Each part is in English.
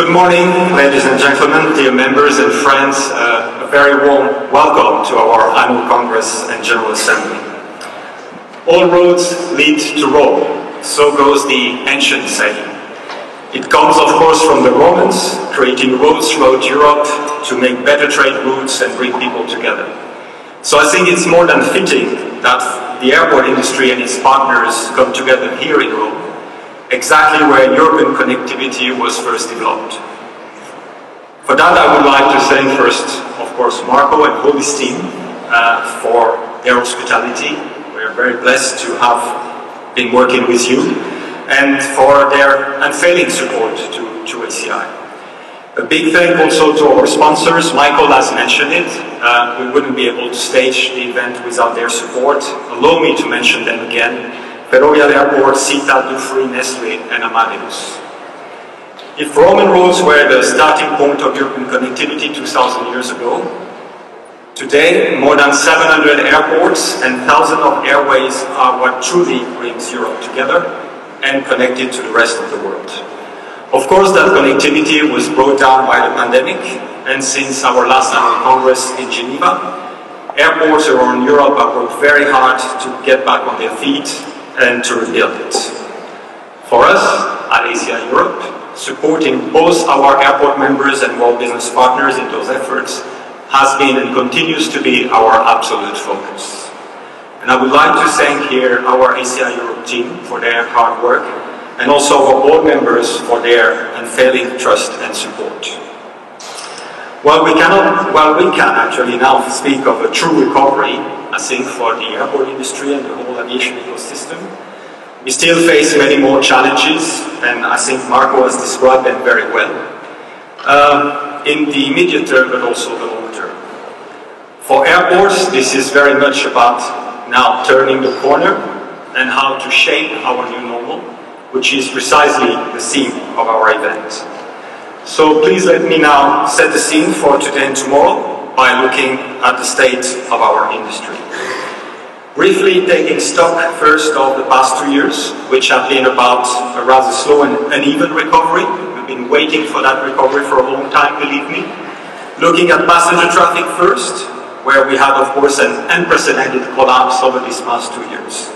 Good morning, ladies and gentlemen, dear members and friends. A very warm welcome to our annual Congress and General Assembly. All roads lead to Rome, so goes the ancient saying. It comes, of course, from the Romans, creating roads throughout Europe to make better trade routes and bring people together. So I think it's more than fitting that the airport industry and its partners come together here in Rome, exactly where urban connectivity was first developed. For that, I would like to thank first, of course, Marco and all his team for their hospitality. We are very blessed to have been working with you, and for their unfailing support to ACI. A big thank also to our sponsors. Michael has mentioned it. We wouldn't be able to stage the event without their support. Allow me to mention them again. Ferrovial Airport, Sita, Dufry, Nestlé, and Amadeus. If Roman roads were the starting point of European connectivity 2,000 years ago, today more than 700 airports and thousands of airways are what truly brings Europe together and connected to the rest of the world. Of course, that connectivity was brought down by the pandemic, and since our last annual Congress in Geneva, airports around Europe have worked very hard to get back on their feet and to rebuild it. For us, at ACI Europe, supporting both our airport members and world business partners in those efforts has been and continues to be our absolute focus. And I would like to thank here our ACI Europe team for their hard work, and also our board members for their unfailing trust and support. While we can actually now speak of a true recovery, I think, for the airport industry and the whole aviation ecosystem, we still face many more challenges, and I think Marco has described them very well, in the immediate term, but also the long term. For airports, this is very much about now turning the corner and how to shape our new normal, which is precisely the theme of our event. So please let me now set the scene for today and tomorrow by looking at the state of our industry. Briefly taking stock first of the past 2 years, which have been about a rather slow and uneven recovery. We've been waiting for that recovery for a long time, believe me. Looking at passenger traffic first, where we had, of course, an unprecedented collapse over these past 2 years.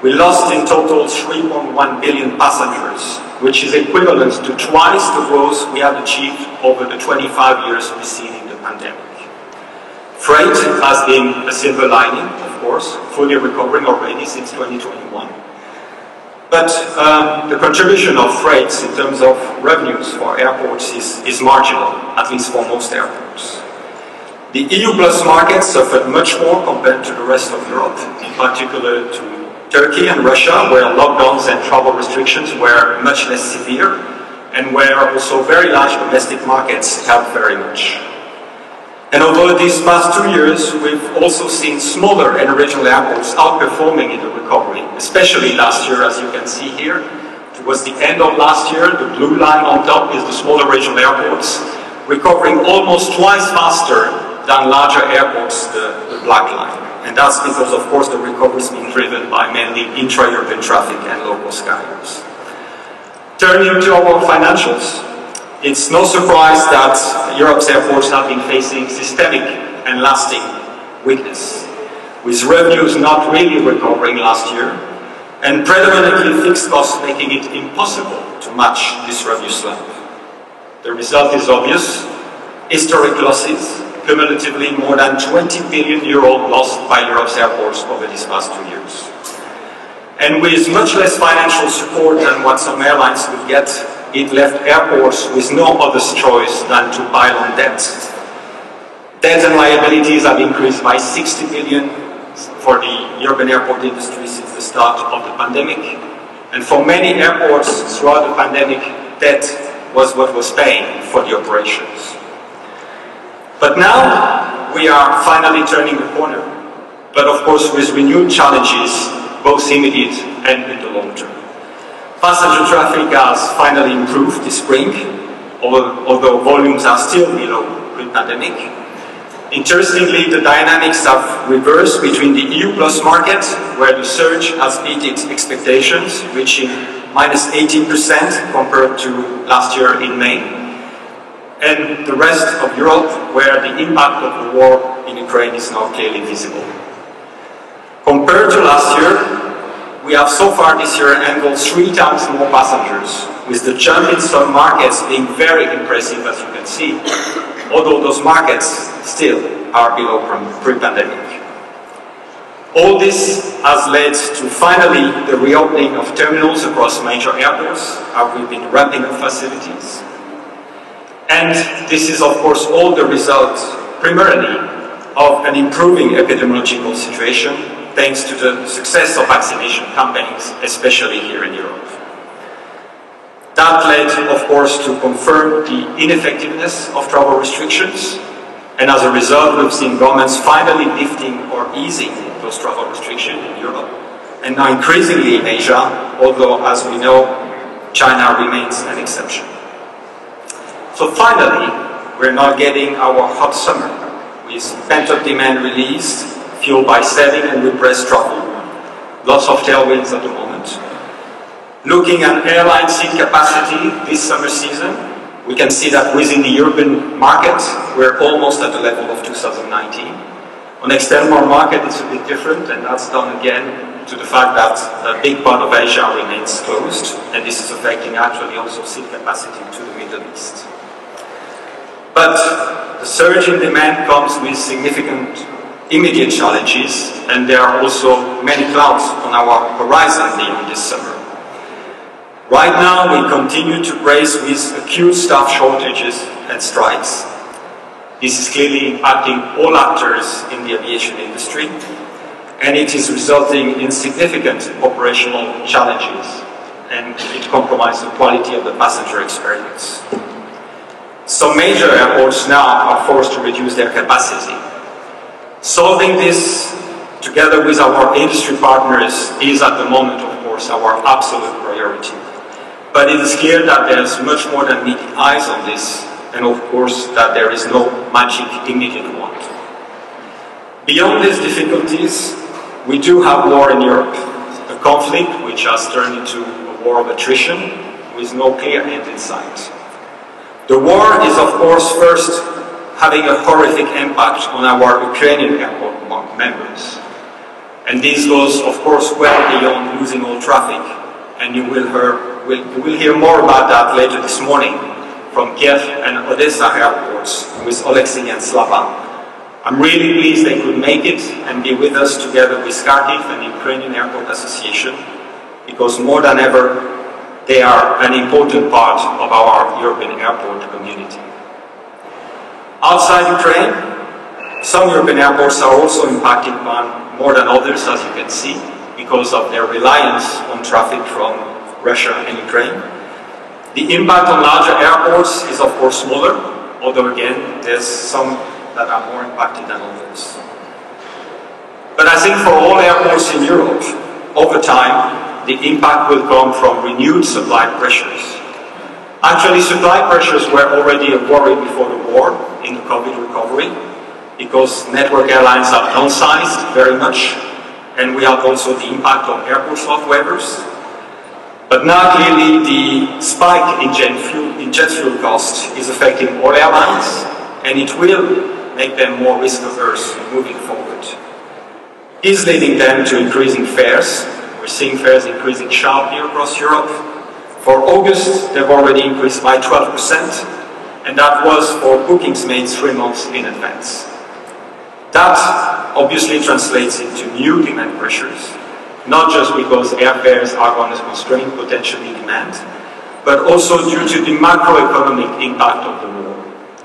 We lost in total 3.1 billion passengers, which is equivalent to twice the growth we had achieved over the 25 years preceding the pandemic. Freight has been a silver lining, of course, fully recovering already since 2021. But the contribution of freights in terms of revenues for airports is marginal, at least for most airports. The EU Plus market suffered much more compared to the rest of Europe, in particular to Turkey and Russia, where lockdowns and travel restrictions were much less severe, and where also very large domestic markets helped very much. And over these past 2 years, we've also seen smaller and regional airports outperforming in the recovery, especially last year, as you can see here. Towards the end of last year, the blue line on top is the smaller regional airports, recovering almost twice faster than larger airports, the black line. And that's because, of course, the recovery is being driven by mainly intra-European traffic and low-cost carriers. Turning to our financials, it's no surprise that Europe's airports have been facing systemic and lasting weakness, with revenues not really recovering last year, and predominantly fixed costs making it impossible to match this revenue slump. The result is obvious: historic losses, cumulatively more than 20 billion euro lost by Europe's airports over these past 2 years. And with much less financial support than what some airlines would get, it left airports with no other choice than to pile on debt. Debt and liabilities have increased by 60 billion for the urban airport industry since the start of the pandemic. And for many airports throughout the pandemic, debt was what was paying for the operations. But now we are finally turning the corner, but of course with renewed challenges, both immediate and in the long term. Passenger traffic has finally improved this spring, although volumes are still below pre-pandemic. Interestingly, the dynamics have reversed between the EU Plus market, where the surge has beat its expectations, reaching minus 18% compared to last year in May, and the rest of Europe, where the impact of the war in Ukraine is now clearly visible. Compared to last year, we have so far this year handled 3 times more passengers, with the jump in some markets being very impressive, as you can see, although those markets still are below pre-pandemic. All this has led to finally the reopening of terminals across major airports, as we've been ramping up facilities. And this is, of course, all the result, primarily, of an improving epidemiological situation, thanks to the success of vaccination campaigns, especially here in Europe. That led, of course, to confirm the ineffectiveness of travel restrictions, and as a result, we've seen governments finally lifting or easing those travel restrictions in Europe, and now increasingly in Asia, although, as we know, China remains an exception. So finally, we're now getting our hot summer, with pent-up demand released, fueled by sailing and repressed travel. Lots of tailwinds at the moment. Looking at airline seat capacity this summer season, we can see that within the European market, we're almost at the level of 2019. On the external market, it's a bit different, and that's down again to the fact that a big part of Asia remains closed, and this is affecting actually also seat capacity to the Middle East. But the surge in demand comes with significant immediate challenges, and there are also many clouds on our horizon beyond this summer. Right now, we continue to brace with acute staff shortages and strikes. This is clearly impacting all actors in the aviation industry, and it is resulting in significant operational challenges, and it compromises the quality of the passenger experience. Some major airports now are forced to reduce their capacity. Solving this, together with our industry partners, is at the moment, of course, our absolute priority. But it is clear that there is much more than meeting eyes on this, and of course that there is no magic immediate one. Beyond these difficulties, we do have war in Europe, a conflict which has turned into a war of attrition with no clear end in sight. The war is, of course, first having a horrific impact on our Ukrainian airport members. And this goes, of course, well beyond losing all traffic. And you will hear more about that later this morning from Kiev and Odessa airports with Oleksiy and Slava. I'm really pleased they could make it and be with us together with Kharkiv and the Ukrainian Airport Association, because more than ever, they are an important part of our European airport community. Outside Ukraine, some European airports are also impacted more than others, as you can see, because of their reliance on traffic from Russia and Ukraine. The impact on larger airports is, of course, smaller, although again, there's some that are more impacted than others. But I think for all airports in Europe, over time, the impact will come from renewed supply pressures. Actually, supply pressures were already a worry before the war in the COVID recovery, because network airlines have downsized very much, and we have also the impact on airport slot waivers. But now clearly the spike in jet fuel cost is affecting all airlines, and it will make them more risk-averse moving forward. It is leading them to increasing fares. We're seeing fares increasing sharply across Europe. For August, they've already increased by 12%, and that was for bookings made 3 months in advance. That obviously translates into new demand pressures, not just because airfares are going to constrain potentially demand, but also due to the macroeconomic impact of the war.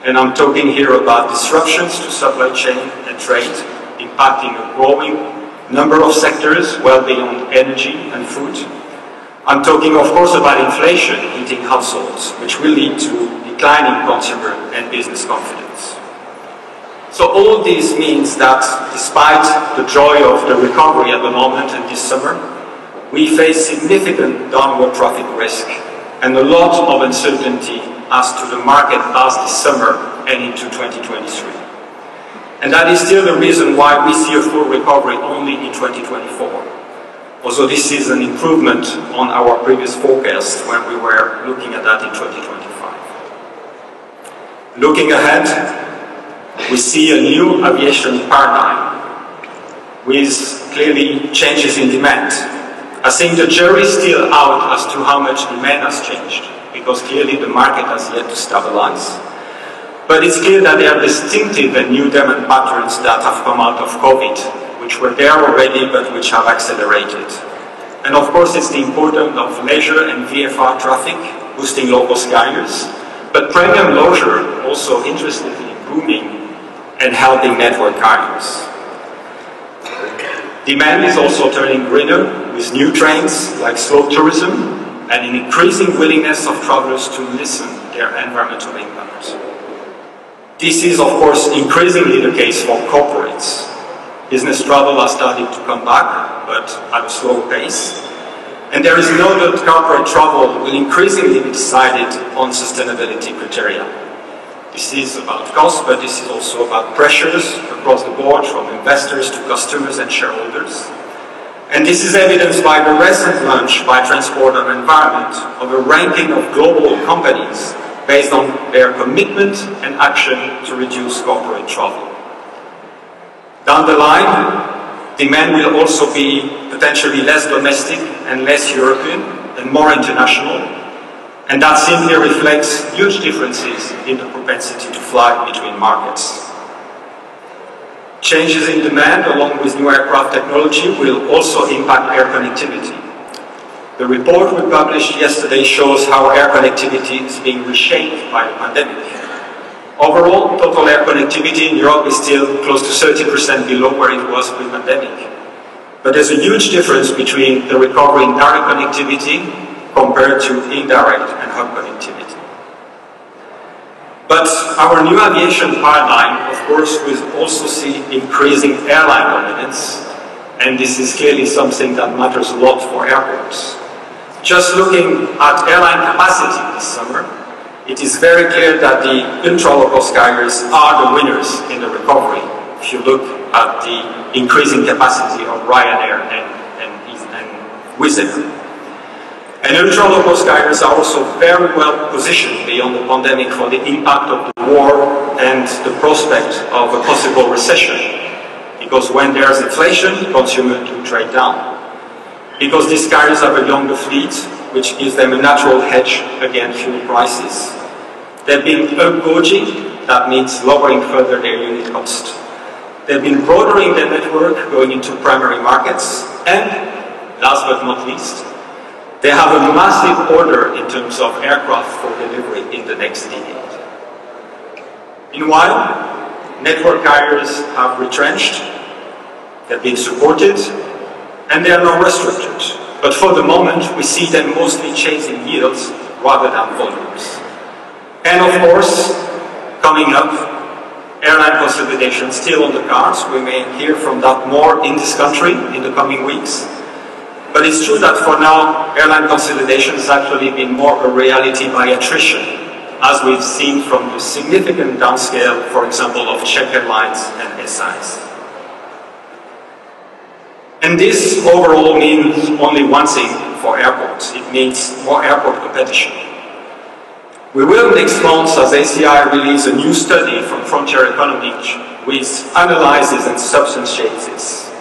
And I'm talking here about disruptions to supply chain and trade, impacting a growing number of sectors well beyond energy and food. I'm talking, of course, about inflation hitting households, which will lead to declining consumer and business confidence. So all this means that despite the joy of the recovery at the moment and this summer, we face significant downward traffic risk and a lot of uncertainty as to the market past this summer and into 2023. And that is still the reason why we see a full recovery only in 2024. Also, this is an improvement on our previous forecast when we were looking at that in 2025. Looking ahead, we see a new aviation paradigm with clearly changes in demand. I think the jury is still out as to how much demand has changed, because clearly the market has yet to stabilize. But it's clear that there are distinctive and new demand patterns that have come out of COVID, which were there already but which have accelerated. And of course it's the importance of leisure and VFR traffic, boosting low-cost carriers, but premium leisure also interestingly booming and helping network carriers. Demand is also turning greener with new trends like slow tourism and an increasing willingness of travelers to lessen their environmental impact. This is of course increasingly the case for corporates. Business travel has started to come back, but at a slow pace. And there is no doubt corporate travel will increasingly be decided on sustainability criteria. This is about cost, but this is also about pressures across the board, from investors to customers and shareholders. And this is evidenced by the recent launch by Transport and Environment of a ranking of global companies based on their commitment and action to reduce corporate travel. Down the line, demand will also be potentially less domestic and less European and more international, and that simply reflects huge differences in the propensity to fly between markets. Changes in demand along with new aircraft technology will also impact air connectivity. The report we published yesterday shows how air connectivity is being reshaped by the pandemic. Overall, total air connectivity in Europe is still close to 30% below where it was pre-pandemic. But there's a huge difference between the recovery in direct connectivity compared to indirect and hub connectivity. But our new aviation paradigm, of course, will also see increasing airline dominance, and this is clearly something that matters a lot for airports. Just looking at airline capacity this summer, it is very clear that the ultra-low-cost carriers are the winners in the recovery, if you look at the increasing capacity of Ryanair and Wizz Air. And ultra-low-cost carriers are also very well positioned beyond the pandemic for the impact of the war and the prospect of a possible recession. Because when there's inflation, consumers do trade down. Because these carriers have a younger fleet, which gives them a natural hedge against fuel prices. They've been upgauging, that means lowering further their unit cost. They've been broadening their network, going into primary markets, and last but not least, they have a massive order in terms of aircraft for delivery in the next decade. Meanwhile, network carriers have retrenched, they've been supported, and they are now restructured. But for the moment, we see them mostly chasing yields rather than volumes. And of course, coming up, airline consolidation still on the cards. We may hear from that more in this country in the coming weeks. But it's true that for now, airline consolidation has actually been more a reality by attrition, as we've seen from the significant downscale, for example, of Czech Airlines and SIs. And this overall means only one thing for airports. It means more airport competition. We will next month, as ACI, release a new study from Frontier Economics which analyzes and substantiates this.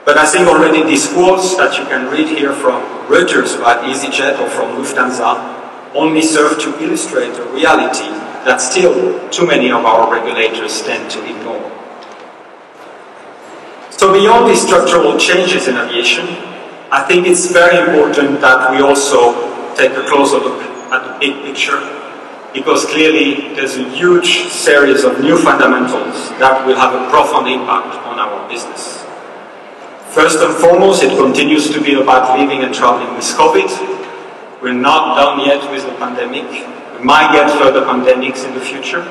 But I think already these quotes that you can read here from Reuters about EasyJet or from Lufthansa only serve to illustrate a reality that still too many of our regulators tend to ignore. So beyond these structural changes in aviation, I think it's very important that we also take a closer look at the big picture, because clearly there's a huge series of new fundamentals that will have a profound impact on our business. First and foremost, it continues to be about living and traveling with COVID. We're not done yet with the pandemic. We might get further pandemics in the future.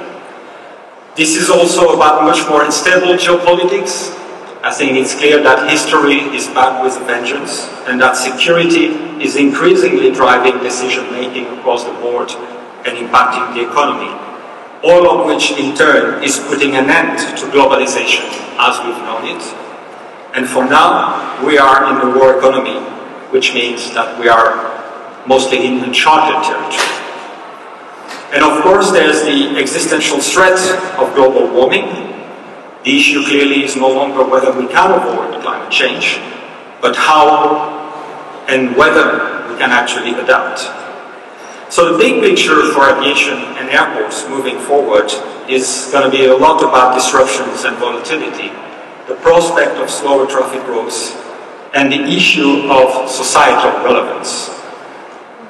This is also about much more unstable geopolitics. I think it's clear that history is back with a vengeance, and that security is increasingly driving decision-making across the board and impacting the economy, all of which in turn is putting an end to globalization as we've known it. And for now, we are in the war economy, which means that we are mostly in uncharted territory. And of course, there's the existential threat of global warming. The issue clearly is no longer whether we can avoid climate change, but how and whether we can actually adapt. So the big picture for aviation and airports moving forward is going to be a lot about disruptions and volatility, the prospect of slower traffic growth, and the issue of societal relevance.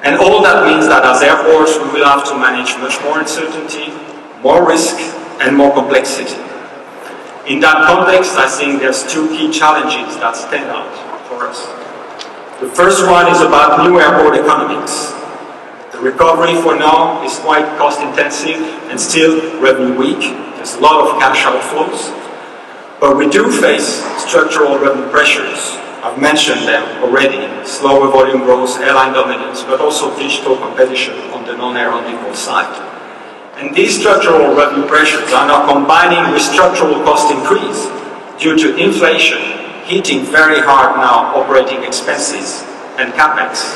And all that means that as airports, we will have to manage much more uncertainty, more risk, and more complexity. In that context, I think there's two key challenges that stand out for us. The first one is about new airport economics. The recovery for now is quite cost-intensive and still revenue weak. There's a lot of cash outflows. But we do face structural revenue pressures. I've mentioned them already. Slower volume growth, airline dominance, but also digital competition on the non-aeronautical side. And these structural revenue pressures are now combining with structural cost increase due to inflation hitting very hard now operating expenses and capex,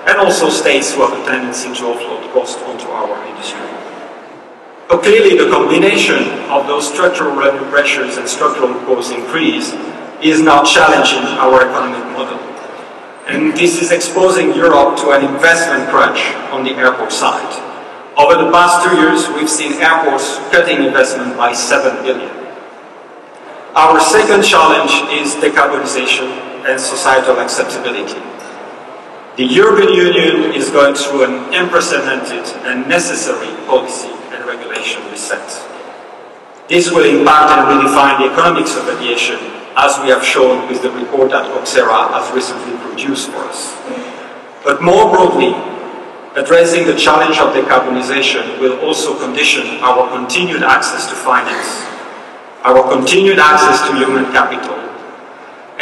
and also states who have a tendency to offload cost onto our industry. So clearly the combination of those structural revenue pressures and structural cost increase is now challenging our economic model. And this is exposing Europe to an investment crunch on the airport side. Over the past 2 years, we've seen airports cutting investment by 7 billion. Our second challenge is decarbonization and societal acceptability. The European Union is going through an unprecedented and necessary policy and regulation reset. This will impact and redefine the economics of aviation, as we have shown with the report that Oxera has recently produced for us. But more broadly, addressing the challenge of decarbonization will also condition our continued access to finance, our continued access to human capital,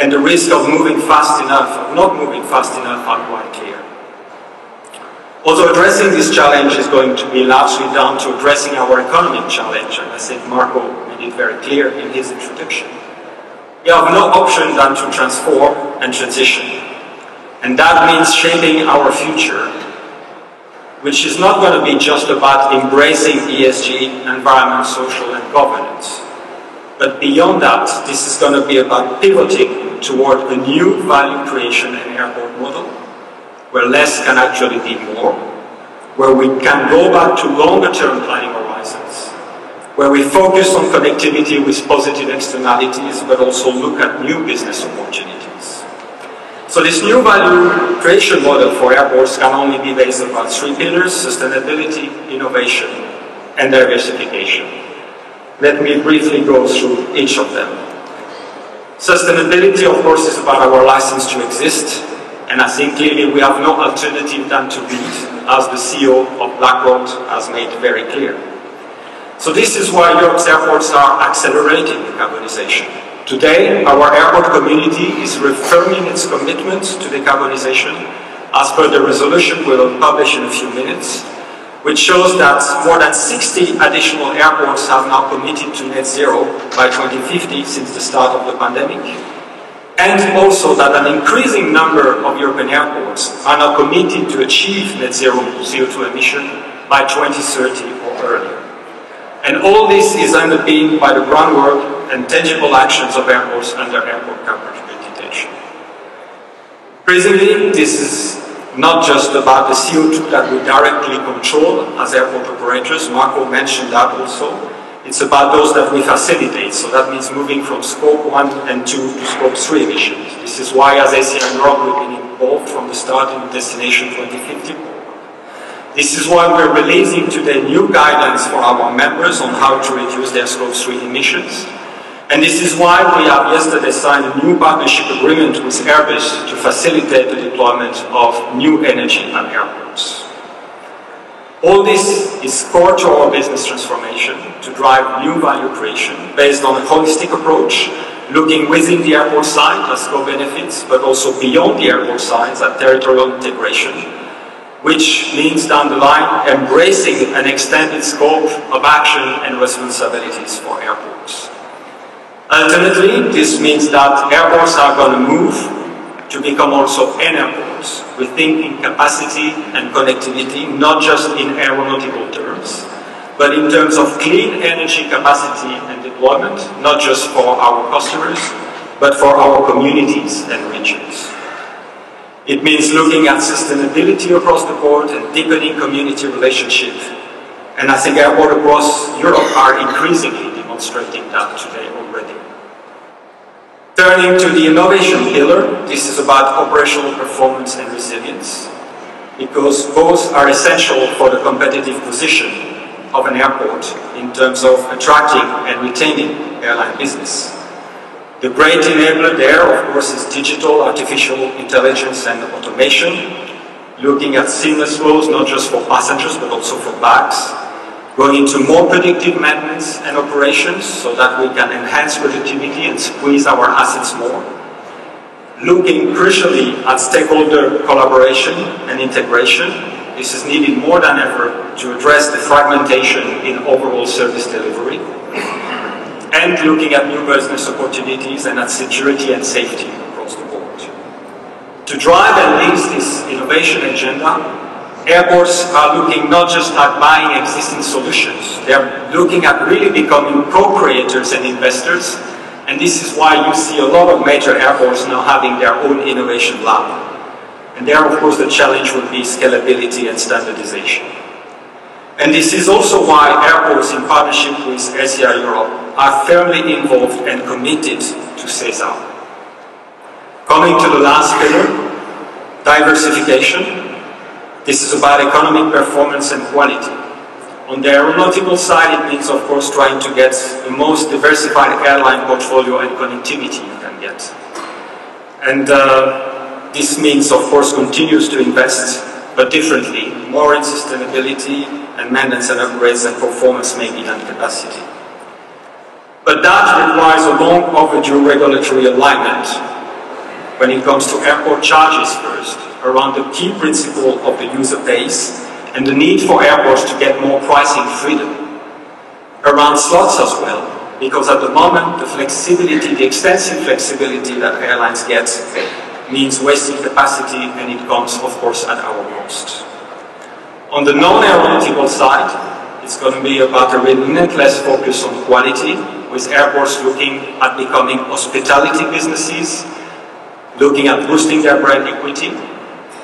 and the risk of moving fast enough, of not moving fast enough, are quite clear. Also, addressing this challenge is going to be largely down to addressing our economic challenge, and I think Marco made it very clear in his introduction. We have no option than to transform and transition, and that means shaping our future, which is not going to be just about embracing ESG, environment, social, and governance. But beyond that, this is going to be about pivoting toward a new value creation and airport model, where less can actually be more, where we can go back to longer-term planning horizons, where we focus on connectivity with positive externalities, but also look at new business opportunities. So this new value creation model for airports can only be based upon 3 pillars: sustainability, innovation, and diversification. Let me briefly go through each of them. Sustainability, of course, is about our license to exist, and I think clearly we have no alternative than to lead, as the CEO of Blackrod has made very clear. So this is why Europe's airports are accelerating decarbonization. Today, our airport community is reaffirming its commitment to decarbonization as per the resolution we will publish in a few minutes, which shows that more than 60 additional airports have now committed to net zero by 2050 since the start of the pandemic, and also that an increasing number of European airports are now committed to achieve net zero CO2 emission by 2030 or earlier. And all this is underpinned by the groundwork and tangible actions of airports under airport coverage accreditation. Increasingly, this is not just about the CO2 that we directly control as airport operators. Marco mentioned that also. It's about those that we facilitate. So that means moving from scope 1 and 2 to scope 3 emissions. This is why as ACI Europe we've been involved from the start in the Destination 2050 program. This is why we're releasing today new guidance for our members on how to reduce their scope 3 emissions. And this is why we have yesterday signed a new partnership agreement with Airbus to facilitate the deployment of new energy at airports. All this is core to our business transformation to drive new value creation based on a holistic approach, looking within the airport site as co-benefits, but also beyond the airport sites at territorial integration, which means down the line embracing an extended scope of action and responsibilities for airports. Ultimately, this means that airports are going to move to become also an airport, rethinking capacity and connectivity, not just in aeronautical terms, but in terms of clean energy capacity and deployment, not just for our customers, but for our communities and regions. It means looking at sustainability across the board and deepening community relationships. And I think airports across Europe are increasingly demonstrating that today already. Turning to the innovation pillar, this is about operational performance and resilience, because both are essential for the competitive position of an airport in terms of attracting and retaining airline business. The great enabler there, of course, is digital, artificial intelligence and automation, looking at seamless flows, not just for passengers, but also for bags, going into more predictive maintenance and operations so that we can enhance productivity and squeeze our assets more, looking crucially at stakeholder collaboration and integration. This is needed more than ever to address the fragmentation in overall service delivery, and looking at new business opportunities and at security and safety across the board. To drive and lead this innovation agenda, airports are looking not just at buying existing solutions, they are looking at really becoming co-creators and investors, and this is why you see a lot of major airports now having their own innovation lab. And there, of course, the challenge would be scalability and standardization. And this is also why airports, in partnership with SCI Europe, are firmly involved and committed to SESAR. Coming to the last pillar, diversification. This is about economic performance and quality. On the aeronautical side, it means, of course, trying to get the most diversified airline portfolio and connectivity you can get. And this means, of course, continues to invest, but differently, more in sustainability and maintenance and upgrades and performance maybe than capacity. But that requires a long overdue regulatory alignment when it comes to airport charges first, around the key principle of the user pays and the need for airports to get more pricing freedom. Around slots as well, because at the moment the flexibility, the extensive flexibility that airlines get means wasting capacity, and it comes, of course, at our cost. On the non-aeronautical side, it's going to be about a relentless focus on quality, with airports looking at becoming hospitality businesses, looking at boosting their brand equity,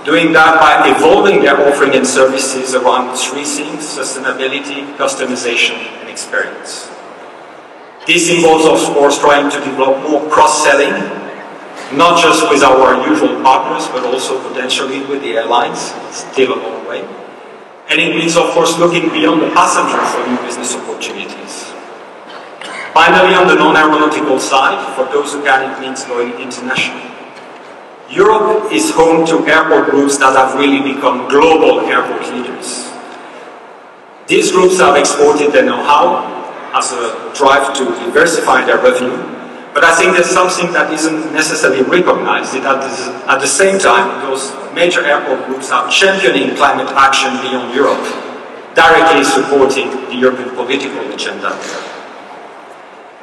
doing that by evolving their offering and services around three things: sustainability, customization, and experience. This involves, of course, trying to develop more cross-selling, not just with our usual partners, but also potentially with the airlines. It's still a long way. And it means, of course, looking beyond the passenger for new business opportunities. Finally, on the non-aeronautical side, for those who can, it means going international. Europe is home to airport groups that have really become global airport leaders. These groups have exported their know-how as a drive to diversify their revenue, but I think there's something that isn't necessarily recognized, that is, at the same time, those major airport groups are championing climate action beyond Europe, directly supporting the European political agenda.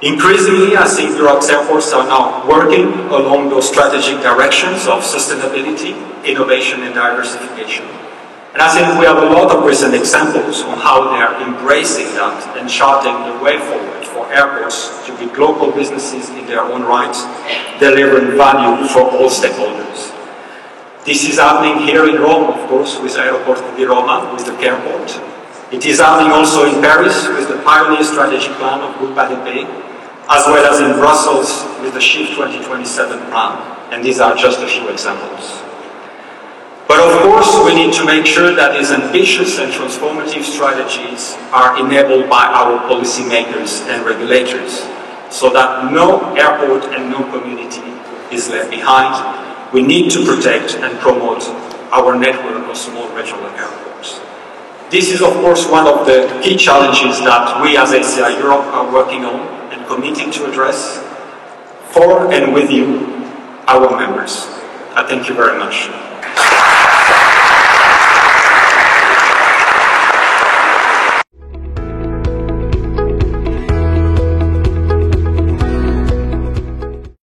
Increasingly, I think Europe's airports are now working along those strategic directions of sustainability, innovation and diversification. And I think we have a lot of recent examples on how they are embracing that and charting the way forward for airports to be global businesses in their own right, delivering value for all stakeholders. This is happening here in Rome, of course, with Aeroporto di Roma, with the Cairport. It is happening also in Paris with the Pioneer Strategic Plan of Groupe ADP, as well as in Brussels with the Shift 2027 plan. And these are just a few examples. But of course, we need to make sure that these ambitious and transformative strategies are enabled by our policymakers and regulators, so that no airport and no community is left behind. We need to protect and promote our network of small regional airports. This is, of course, one of the key challenges that we as ACI Europe are working on and committing to address for and with you, our members. I thank you very much.